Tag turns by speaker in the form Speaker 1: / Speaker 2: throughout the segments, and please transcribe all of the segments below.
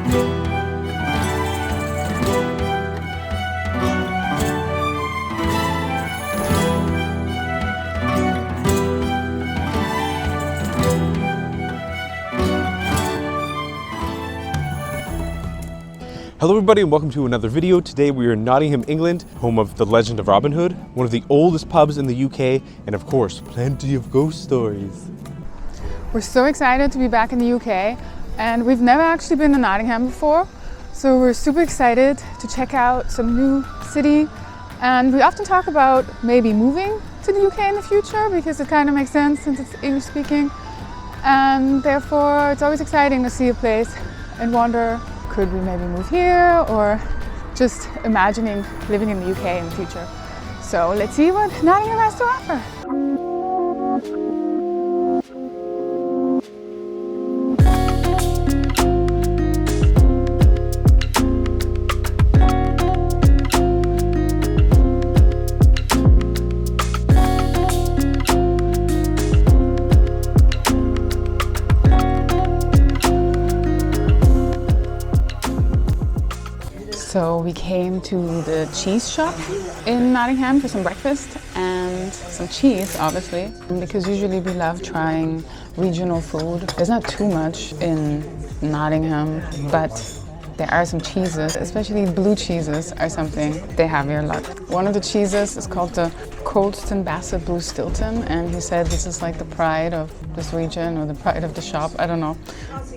Speaker 1: Hello everybody and welcome to another video. Today we are in Nottingham, England, home of the Legend of Robin Hood, one of the oldest pubs in the UK, and of course, plenty of ghost stories.
Speaker 2: We're so excited to be back in the UK, and we've never actually been to Nottingham before, so we're super excited to check out some new city. And we often talk about maybe moving to the UK in the future because it kind of makes sense since it's English speaking, and therefore it's always exciting to see a place and wonder, could we maybe move here, or just imagining living in the UK in the future. So let's see what Nottingham has to offer. So we came to the cheese shop in Nottingham for some breakfast and some cheese, obviously, because usually we love trying regional food. There's not too much in Nottingham, but there are some cheeses, especially blue cheeses are something they have here a lot. One of the cheeses is called the Colston Bassett Blue Stilton, and he said this is like the pride of this region or the pride of the shop, I don't know.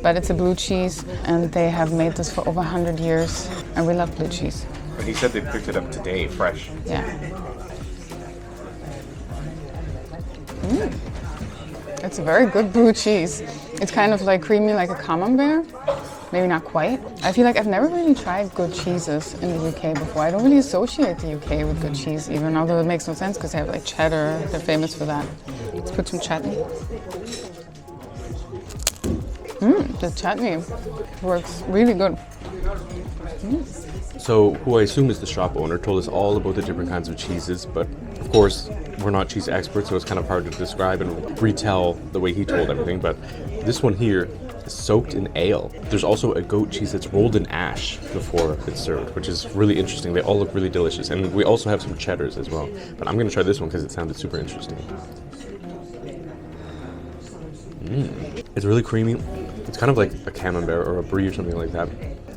Speaker 2: But it's a blue cheese, and they have made this for over 100 years, and we love blue cheese.
Speaker 1: And he said they picked it up today, fresh.
Speaker 2: Yeah. It's a very good blue cheese. It's kind of like creamy like a camembert. Maybe not quite. I feel like I've never really tried good cheeses in the UK before. I don't really associate the UK with good cheese even, although it makes no sense because they have like cheddar, they're famous for that. Let's put some chutney. The chutney works really good.
Speaker 1: So, who I assume is the shop owner, told us all about the different kinds of cheeses, but of course, we're not cheese experts, so it's kind of hard to describe and retell the way he told everything, but this one here is soaked in ale. There's also a goat cheese that's rolled in ash before it's served, which is really interesting. They all look really delicious, and we also have some cheddars as well, but I'm going to try this one because it sounded super interesting. It's really creamy. It's kind of like a camembert or a brie or something like that.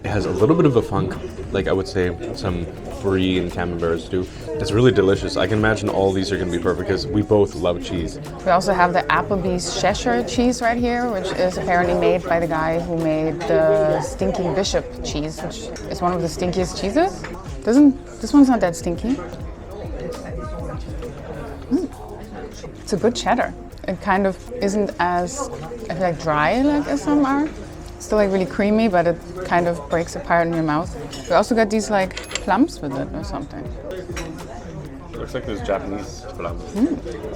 Speaker 1: It has a little bit of a funk, like I would say some brie and camemberts do. It's really delicious. I can imagine all these are going to be perfect because we both love cheese.
Speaker 2: We also have the Applebee's Cheshire cheese right here, which is apparently made by the guy who made the Stinky Bishop cheese, which is one of the stinkiest cheeses. This one's not that stinky. It's a good cheddar. It kind of isn't as, I feel like, dry like as some are. It's still like really creamy, but it kind of breaks apart in your mouth. We also got these like plums with it or something.
Speaker 1: It looks like those Japanese plums.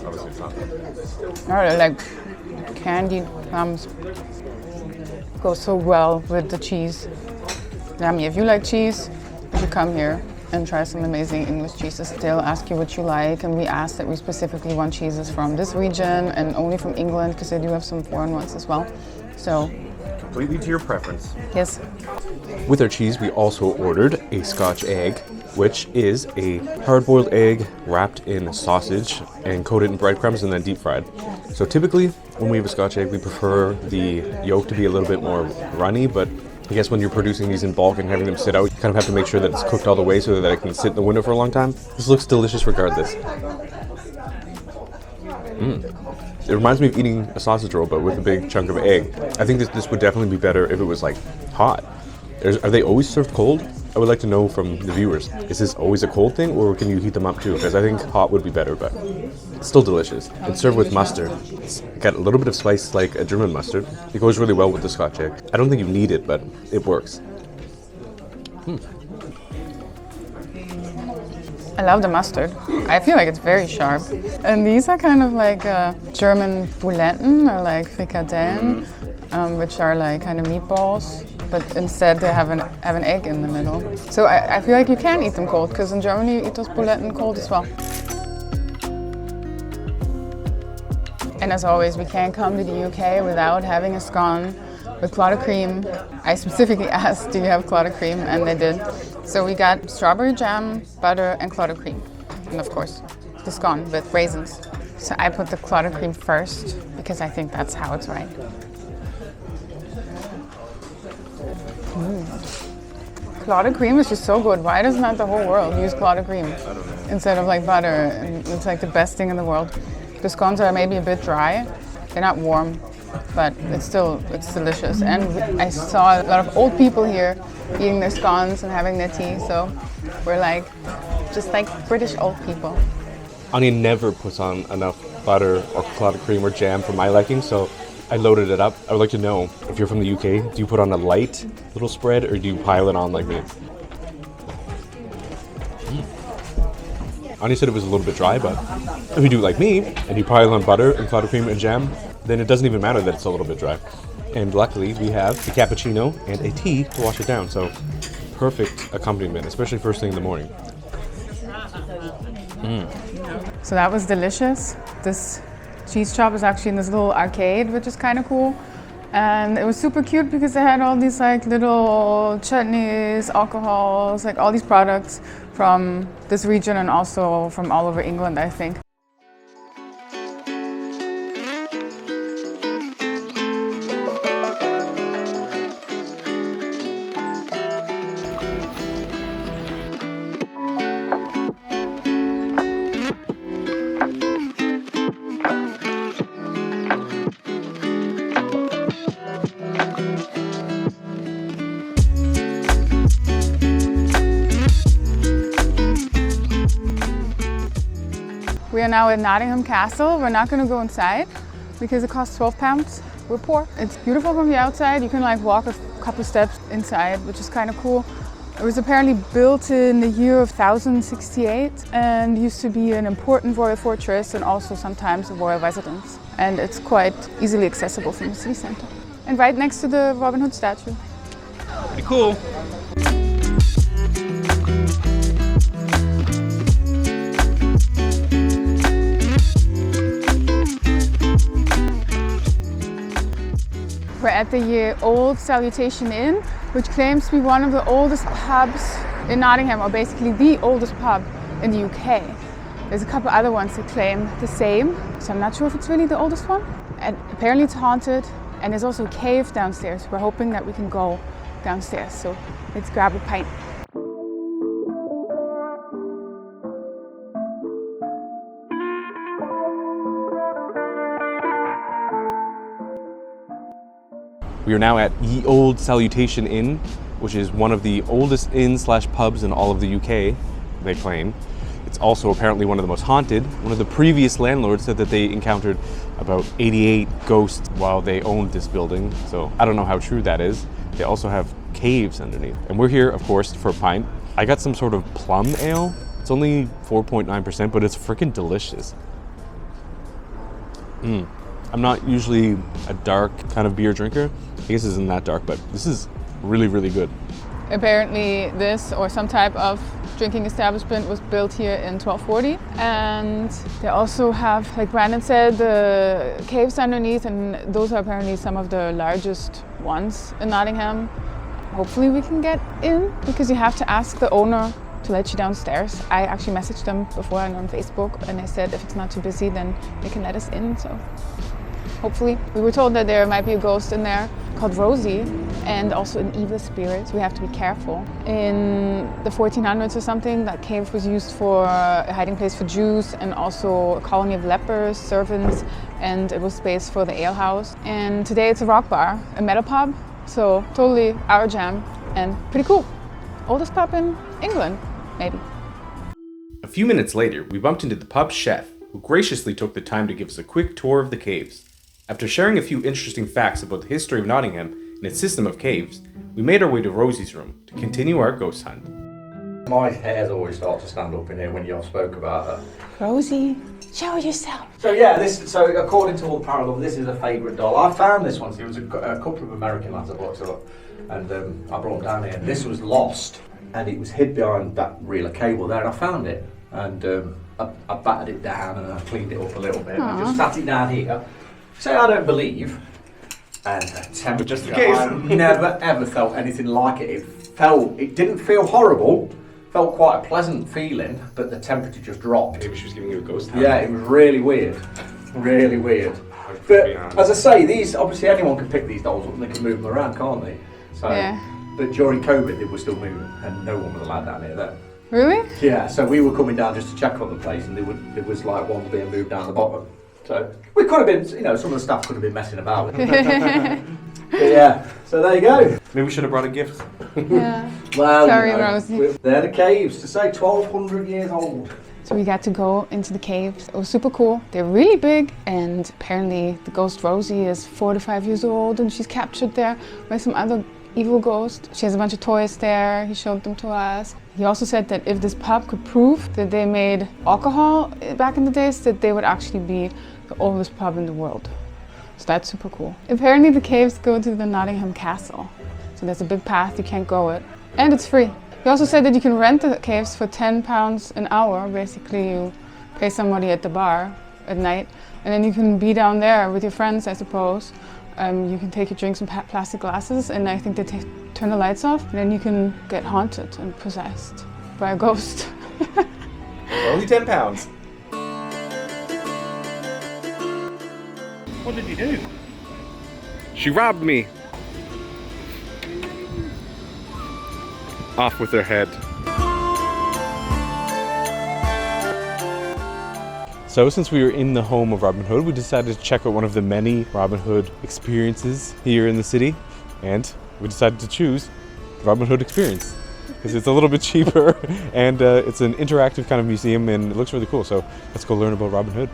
Speaker 1: Obviously it's not.
Speaker 2: No, they're like candied plums. Go so well with the cheese. Yummy. If you like cheese, you should come here and try some amazing English cheeses. They'll ask you what you like, and we asked that we specifically want cheeses from this region and only from England because they do have some foreign ones as well. So
Speaker 1: completely to your preference.
Speaker 2: Yes.
Speaker 1: With our cheese, we also ordered a scotch egg, which is a hard-boiled egg wrapped in sausage and coated in breadcrumbs and then deep fried. So typically, when we have a scotch egg, we prefer the yolk to be a little bit more runny, but I guess when you're producing these in bulk and having them sit out, you kind of have to make sure that it's cooked all the way so that it can sit in the window for a long time. This looks delicious regardless. It reminds me of eating a sausage roll, but with a big chunk of egg. I think this would definitely be better if it was like hot. Are they always served cold? I would like to know from the viewers. Is this always a cold thing, or can you heat them up too? Because I think hot would be better, but it's still delicious. It's served with mustard. It's got a little bit of spice like a German mustard. It goes really well with the scotch egg. I don't think you need it, but it works.
Speaker 2: I love the mustard. I feel like it's very sharp. And these are kind of like German Bouletten or like Frikadellen, which are like kind of meatballs, but instead they have an egg in the middle. So I feel like you can eat them cold, because in Germany you eat those Bouletten cold as well. And as always, we can't come to the UK without having a scone. with clotted cream. I specifically asked, do you have clotted cream? And they did. So we got strawberry jam, butter, and clotted cream. And of course, the scone with raisins. So I put the clotted cream first because I think that's how it's right. Clotted cream is just so good. Why does not the whole world use clotted cream instead of like butter? And it's like the best thing in the world. The scones are maybe a bit dry. They're not warm, but it's delicious. And I saw a lot of old people here eating their scones and having their tea. So we're like, just like British old people.
Speaker 1: Anya never puts on enough butter or clotted cream or jam for my liking, so I loaded it up. I would like to know, if you're from the UK, do you put on a light little spread or do you pile it on like me? Anya said it was a little bit dry, but if you do like me and you pile on butter and clotted cream and jam, then it doesn't even matter that it's a little bit dry. And luckily we have the cappuccino and a tea to wash it down, so perfect accompaniment, especially first thing in the morning.
Speaker 2: So that was delicious. This cheese chop is actually in this little arcade, which is kind of cool. And it was super cute because they had all these like little chutneys, alcohols, like all these products from this region and also from all over England, I think. We are now at Nottingham Castle. We're not going to go inside because it costs £12. We're poor. It's beautiful from the outside. You can like walk a couple steps inside, which is kind of cool. It was apparently built in the year of 1068 and used to be an important royal fortress and also sometimes a royal residence. And it's quite easily accessible from the city center. And right next to the Robin Hood statue.
Speaker 1: Pretty cool.
Speaker 2: We're at the Ye Olde Salutation Inn, which claims to be one of the oldest pubs in Nottingham, or basically the oldest pub in the UK. There's a couple other ones that claim the same, so I'm not sure if it's really the oldest one. And apparently it's haunted, and there's also a cave downstairs. We're hoping that we can go downstairs, so let's grab a pint.
Speaker 1: We are now at Ye Olde Salutation Inn, which is one of the oldest inns/pubs in all of the UK, they claim. It's also apparently one of the most haunted. One of the previous landlords said that they encountered about 88 ghosts while they owned this building, so I don't know how true that is. They also have caves underneath. And we're here, of course, for a pint. I got some sort of plum ale. It's only 4.9%, but it's freaking delicious. I'm not usually a dark kind of beer drinker. I guess it isn't that dark, but this is really, really good.
Speaker 2: Apparently this or some type of drinking establishment was built here in 1240. And they also have, like Brandon said, the caves underneath, and those are apparently some of the largest ones in Nottingham. Hopefully we can get in because you have to ask the owner to let you downstairs. I actually messaged them before on Facebook and they said if it's not too busy then they can let us in, so hopefully. We were told that there might be a ghost in there called Rosie and also an evil spirit, so we have to be careful. In the 1400s or something, that cave was used for a hiding place for Jews and also a colony of lepers, servants, and it was space for the alehouse. And today it's a rock bar, a metal pub, so totally our jam and pretty cool. Oldest pub in England, maybe.
Speaker 1: A few minutes later, we bumped into the pub chef, who graciously took the time to give us a quick tour of the caves. After sharing a few interesting facts about the history of Nottingham and its system of caves, we made our way to Rosie's room to continue our ghost hunt.
Speaker 3: My hairs always start to stand up in here when you spoke about her.
Speaker 2: Rosie, show yourself.
Speaker 3: So yeah, so according to all the paranormal, this is a favourite doll. I found this one. It was a couple of American lads that looked it up, and I brought them down here. This was lost, and it was hid behind that reel of cable there. And I found it, and I battered it down and I cleaned it up a little bit. I just sat it down here. Say I don't believe, And the temperature,
Speaker 1: just in case.
Speaker 3: I've never ever felt anything like it. It didn't feel horrible, felt quite a pleasant feeling, but the temperature just dropped.
Speaker 1: Maybe she was giving you a ghost hand.
Speaker 3: Yeah, it was really weird. Really weird. But as I say, these, obviously anyone can pick these dolls up and they can move them around, can't they? So,
Speaker 2: Yeah.
Speaker 3: But during COVID, they were still moving and no one was allowed down here then.
Speaker 2: Really?
Speaker 3: Yeah, so we were coming down just to check on the place and there was like one being moved down the bottom. So we could have been, you know, some of the staff could have been messing about. But yeah, so there you go.
Speaker 1: Maybe we should have brought a gift.
Speaker 2: Yeah.
Speaker 3: Well,
Speaker 2: Sorry,
Speaker 3: you know,
Speaker 2: Rosie.
Speaker 3: they're the caves, to say 1,200 years old.
Speaker 2: So we got to go into the caves. It was super cool. They're really big, and apparently the ghost Rosie is 4 to 5 years old, and she's captured there by some other evil ghost. She has a bunch of toys there. He showed them to us. He also said that if this pub could prove that they made alcohol back in the days, that they would actually be the oldest pub in the world. So that's super cool. Apparently the caves go to the Nottingham Castle. So there's a big path you can't go it. And it's free. He also said that you can rent the caves for £10 an hour. Basically you pay somebody at the bar at night and then you can be down there with your friends, I suppose. You can take your drinks in plastic glasses and I think they turn the lights off and then you can get haunted and possessed by a ghost.
Speaker 1: Only £10. What did he do? She robbed me. Off with her head. So since we were in the home of Robin Hood, we decided to check out one of the many Robin Hood experiences here in the city. And we decided to choose the Robin Hood experience because it's a little bit cheaper and it's an interactive kind of museum and it looks really cool. So let's go learn about Robin Hood.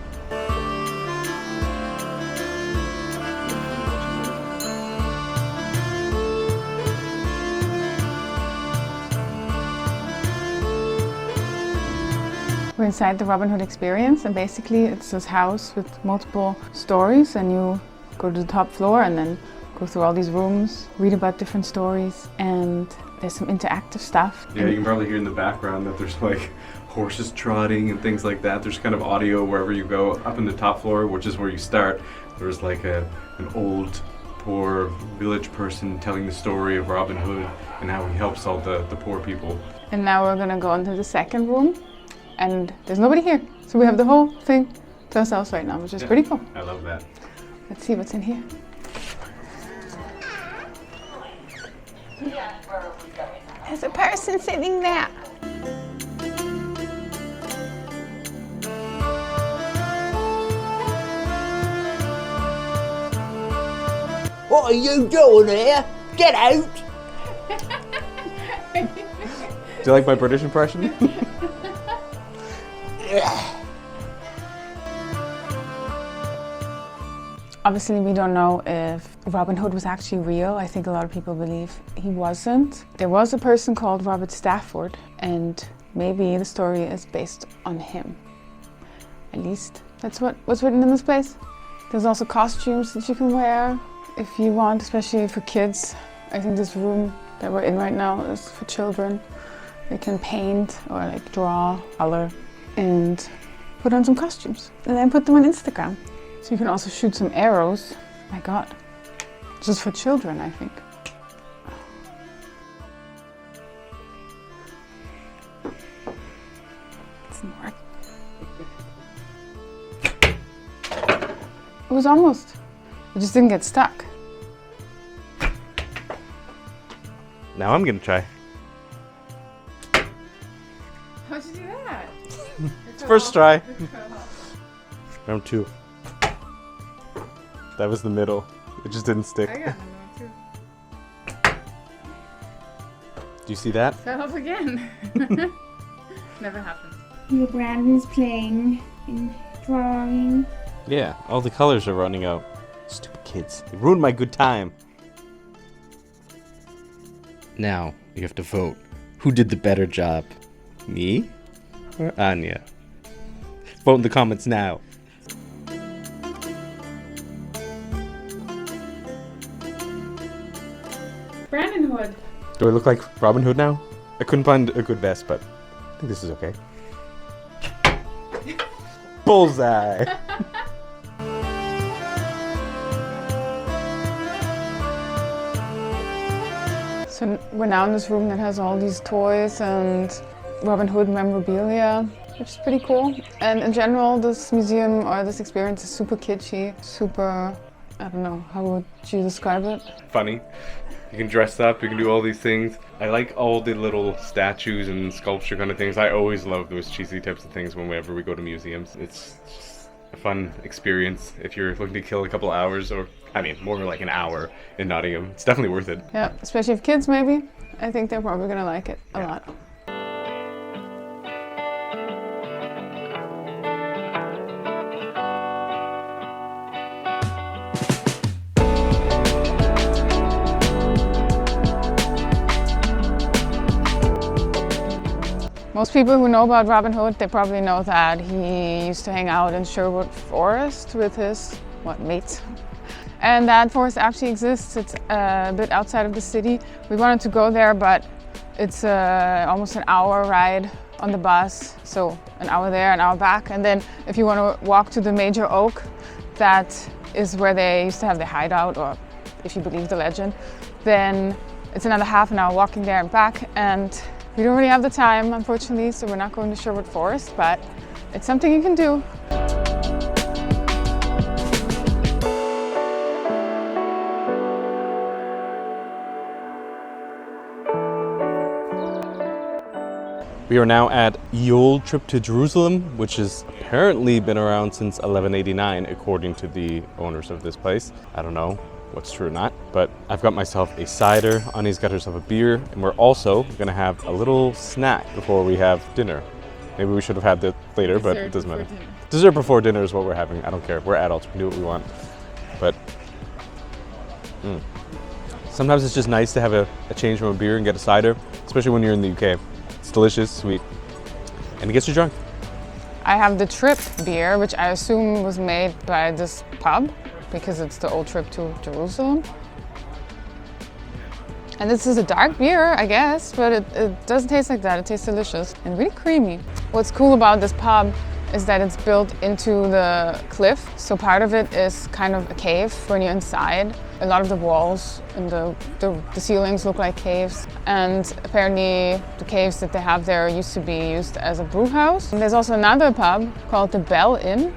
Speaker 2: We're inside the Robin Hood experience and basically it's this house with multiple stories and you go to the top floor and then go through all these rooms, read about different stories and there's some interactive stuff.
Speaker 1: Yeah, you can probably hear in the background that there's like horses trotting and things like that. There's kind of audio wherever you go. Up in the top floor, which is where you start, there's like an old poor village person telling the story of Robin Hood and how he helps all the poor people.
Speaker 2: And now we're gonna go into the second room. And there's nobody here. So we have the whole thing to ourselves right now, which is pretty cool.
Speaker 1: I love that.
Speaker 2: Let's see what's in here. There's a person sitting there.
Speaker 4: What are you doing here? Get out!
Speaker 1: Do you like my British impression?
Speaker 2: Obviously, we don't know if Robin Hood was actually real. I think a lot of people believe he wasn't. There was a person called Robert Stafford, and maybe the story is based on him. At least that's what's written in this place. There's also costumes that you can wear if you want, especially for kids. I think this room that we're in right now is for children. They can paint or like draw, color, and put on some costumes and then put them on Instagram. So you can also shoot some arrows. My God, just for children, I think. Doesn't work. It was almost. It just didn't get stuck.
Speaker 1: Now I'm gonna try.
Speaker 2: How'd you do that?
Speaker 1: First try. Round 2. That was the middle. It just didn't stick.
Speaker 2: I got one too.
Speaker 1: Do you see that?
Speaker 2: Fell off again. Never happened.
Speaker 5: Your Brandon is playing and drawing.
Speaker 1: Yeah, all the colors are running out. Stupid kids. They ruined my good time. Now, you have to vote. Who did the better job? Me or Anya? Vote in the comments now.
Speaker 2: Brandon Hood.
Speaker 1: Do I look like Robin Hood now? I couldn't find a good vest, but I think this is okay. Bullseye!
Speaker 2: So we're now in this room that has all these toys and Robin Hood memorabilia, which is pretty cool. And in general, this museum or this experience is super kitschy, super, I don't know, how would you describe it?
Speaker 1: Funny. You can dress up, you can do all these things. I like all the little statues and sculpture kind of things. I always love those cheesy types of things whenever we go to museums. It's just a fun experience if you're looking to kill a couple hours, or I mean more like an hour in Nottingham. It's definitely worth it.
Speaker 2: Yeah, especially if kids maybe. I think they're probably gonna like it a lot. Most people who know about Robin Hood, they probably know that he used to hang out in Sherwood Forest with his, mates. And that forest actually exists. It's a bit outside of the city. We wanted to go there, but it's almost an hour ride on the bus. So an hour there, an hour back. And then if you want to walk to the major oak, that is where they used to have their hideout, or if you believe the legend, then it's another half an hour walking there and back. And we don't really have the time, unfortunately, so we're not going to Sherwood Forest, but it's something you can do.
Speaker 1: We are now at Ye Olde Trip to Jerusalem, which has apparently been around since 1189, according to the owners of this place. I don't know what's true or not, but I've got myself a cider, Annie's got herself a beer, and we're also gonna have a little snack before we have dinner. Maybe we should have had that later, but it doesn't matter. Dessert before dinner is what we're having. I don't care, we're adults, we can do what we want. But sometimes it's just nice to have a change from a beer and get a cider, especially when you're in the UK. It's delicious, sweet, and it gets you drunk.
Speaker 2: I have the Trip beer, which I assume was made by this pub, because it's the Old Trip to Jerusalem. And this is a dark beer, I guess, but it doesn't taste like that. It tastes delicious and really creamy. What's cool about this pub is that it's built into the cliff. So part of it is kind of a cave when you're inside. A lot of the walls and the ceilings look like caves. And apparently the caves that they have there used to be used as a brew house. And there's also another pub called the Bell Inn.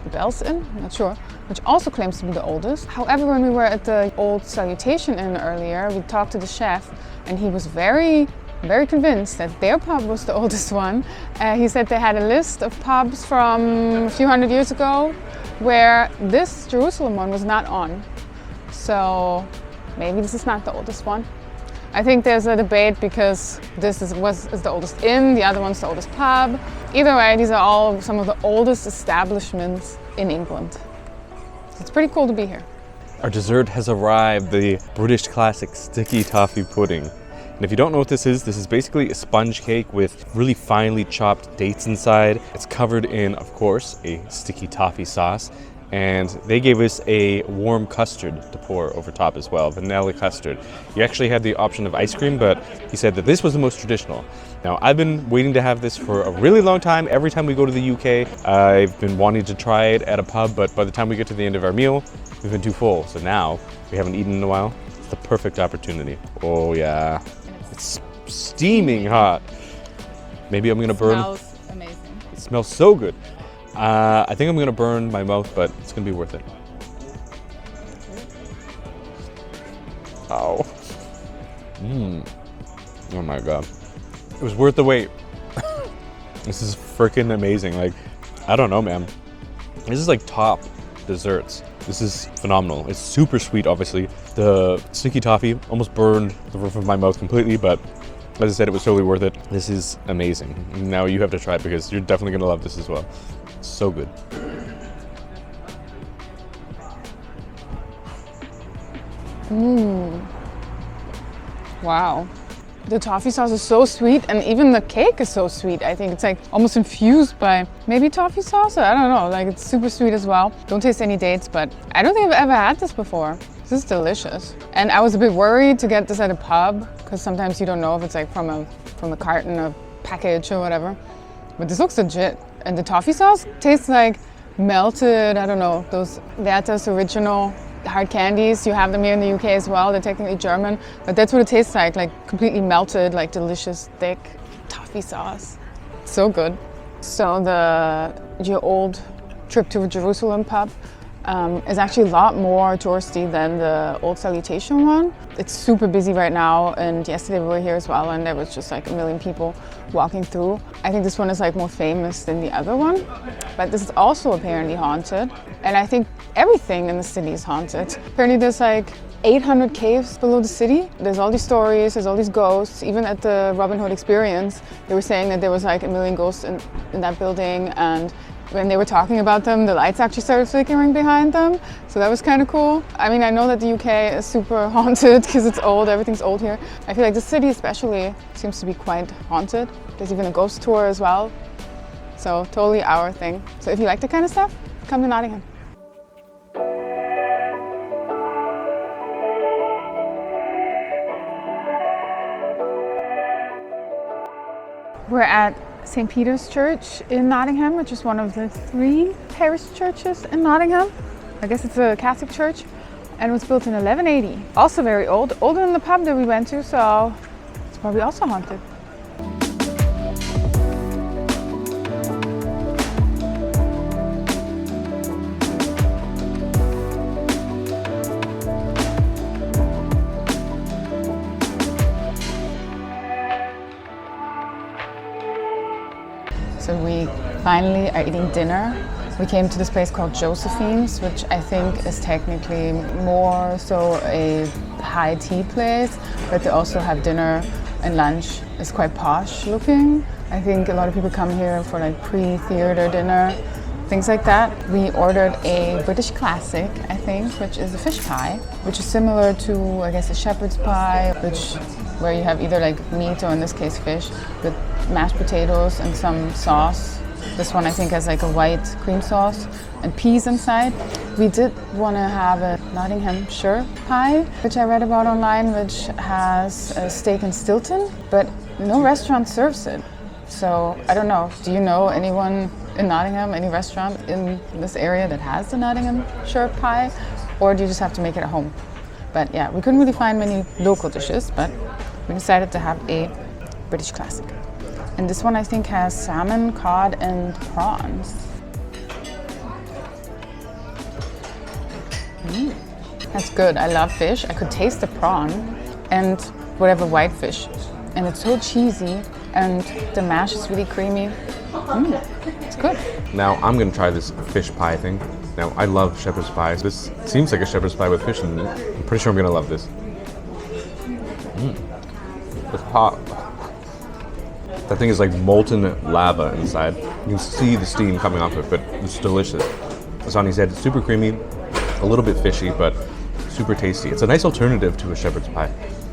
Speaker 2: The Bell's Inn? I'm not sure. Which also claims to be the oldest. However, when we were at the Olde Salutation Inn earlier, we talked to the chef and he was very convinced that their pub was the oldest one. He said they had a list of pubs from a few hundred years ago where this Jerusalem one was not on. So maybe this is not the oldest one. I think there's a debate because this is the oldest inn, the other one's the oldest pub. Either way, these are all some of the oldest establishments in England. It's pretty cool to be here.
Speaker 1: Our dessert has arrived, the British classic sticky toffee pudding. And if you don't know what this is basically a sponge cake with really finely chopped dates inside. It's covered in, of course, a sticky toffee sauce. And they gave us a warm custard to pour over top as well, vanilla custard. You actually had the option of ice cream, but he said that this was the most traditional. Now, I've been waiting to have this for a really long time. Every time we go to the UK, I've been wanting to try it at a pub, but by the time we get to the end of our meal, we've been too full. So now, we haven't eaten in a while. It's the perfect opportunity. Oh yeah, it's steaming hot. Maybe I'm gonna burn.
Speaker 2: It smells amazing.
Speaker 1: It smells so good. I think I'm gonna burn my mouth, but it's gonna be worth it. Ow. Oh my god. It was worth the wait. This is freaking amazing. Like, I don't know, man. This is like top desserts. This is phenomenal. It's super sweet, obviously. The sticky toffee almost burned the roof of my mouth completely, but as I said, it was totally worth it. This is amazing. Now you have to try it because you're definitely gonna love this as well. It's so good.
Speaker 2: Wow. The toffee sauce is so sweet, and even the cake is so sweet. I think it's like almost infused by maybe toffee sauce. I don't know, like it's super sweet as well. Don't taste any dates, but I don't think I've ever had this before. This is delicious. And I was a bit worried to get this at a pub because sometimes you don't know if it's like from a carton or package or whatever. But this looks legit. And the toffee sauce tastes like melted, I don't know, those Werther's original hard candies. You have them here in the UK as well. They're technically German, but that's what it tastes like completely melted, like delicious, thick toffee sauce. So good. So the Ye Olde Trip to Jerusalem pub is actually a lot more touristy than the Olde Salutation one. It's super busy right now, and yesterday we were here as well, and there was just like a million people walking through. I think this one is like more famous than the other one, but this is also apparently haunted, and I think everything in the city is haunted. Apparently there's like 800 caves below the city. There's all these stories, there's all these ghosts. Even at the Robin Hood experience, they were saying that there was like a million ghosts in that building, and when they were talking about them, the lights actually started flickering behind them. So that was kind of cool. I mean, I know that the UK is super haunted because it's old, everything's old here. I feel like the city especially seems to be quite haunted. There's even a ghost tour as well. So totally our thing. So if you like that kind of stuff, come to Nottingham. We're at St. Peter's Church in Nottingham, which is one of the 3 parish churches in Nottingham. I guess it's a Catholic church, and it was built in 1180. Also very old, older than the pub that we went to, so it's probably also haunted. So we finally are eating dinner. We came to this place called Josephine's, which I think is technically more so a high tea place, but they also have dinner and lunch. It's quite posh looking. I think a lot of people come here for like pre-theater dinner, things like that. We ordered a British classic, I think, which is a fish pie, which is similar to, I guess, a shepherd's pie, where you have either like meat, or in this case fish, with mashed potatoes and some sauce. This one I think has like a white cream sauce and peas inside. We did want to have a Nottinghamshire pie, which I read about online, which has a steak and Stilton, but no restaurant serves it. So I don't know, do you know anyone in Nottingham, any restaurant in this area that has the Nottinghamshire pie, or do you just have to make it at home? But yeah, we couldn't really find many local dishes, but we decided to have a British classic. And this one I think has salmon, cod, and prawns. That's good. I love fish. I could taste the prawn and whatever white fish. And it's so cheesy, and the mash is really creamy. It's good.
Speaker 1: Now I'm gonna try this fish pie thing. Now I love shepherd's pie. This seems like a shepherd's pie with fish in it. I'm pretty sure I'm gonna love this. It's hot. That thing is like molten lava inside. You can see the steam coming off it, but it's delicious. As Ani said, it's super creamy, a little bit fishy, but super tasty. It's a nice alternative to a shepherd's pie.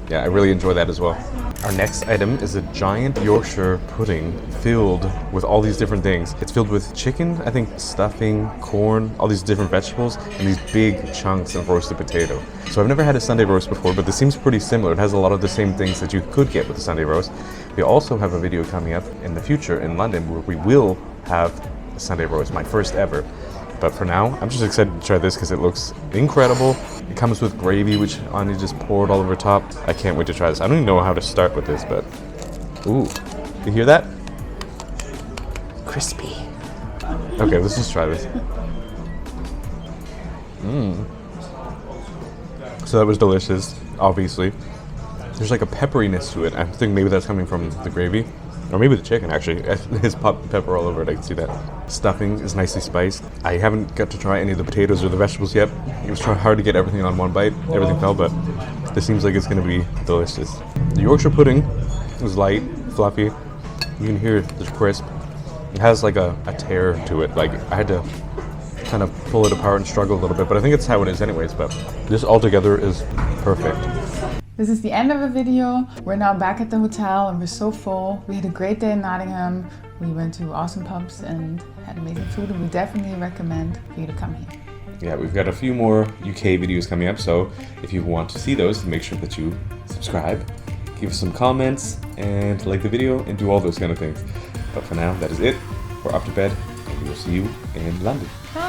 Speaker 1: Yeah, I really enjoy that as well. Our next item is a giant Yorkshire pudding filled with all these different things. It's filled with chicken, I think stuffing, corn, all these different vegetables, and these big chunks of roasted potato. So I've never had a Sunday roast before, but this seems pretty similar. It has a lot of the same things that you could get with a Sunday roast. We also have a video coming up in the future in London where we will have a Sunday roast, my first ever. But for now, I'm just excited to try this because it looks incredible. It comes with gravy, which Ani just poured all over top. I can't wait to try this. I don't even know how to start with this, but ooh, you hear that? Crispy. Okay, let's just try this. So that was delicious, obviously. There's like a pepperiness to it. I think maybe that's coming from the gravy. Or maybe the chicken, actually. It's pepper all over it, I can see that. Stuffing is nicely spiced. I haven't got to try any of the potatoes or the vegetables yet. It was hard to get everything on one bite. Everything fell, but this seems like it's going to be delicious. The Yorkshire pudding is light, fluffy. You can hear the crisp. It has like a tear to it. Like I had to kind of pull it apart and struggle a little bit, but I think it's how it is anyways. But this altogether is perfect.
Speaker 2: This is the end of the video. We're now back at the hotel and we're so full. We had a great day in Nottingham. We went to awesome pubs and had amazing food, and we definitely recommend for you to come here.
Speaker 1: Yeah, we've got a few more UK videos coming up, so if you want to see those, make sure that you subscribe, give us some comments, and like the video, and do all those kind of things. But for now, that is it. We're off to bed, and we will see you in London.
Speaker 2: Bye!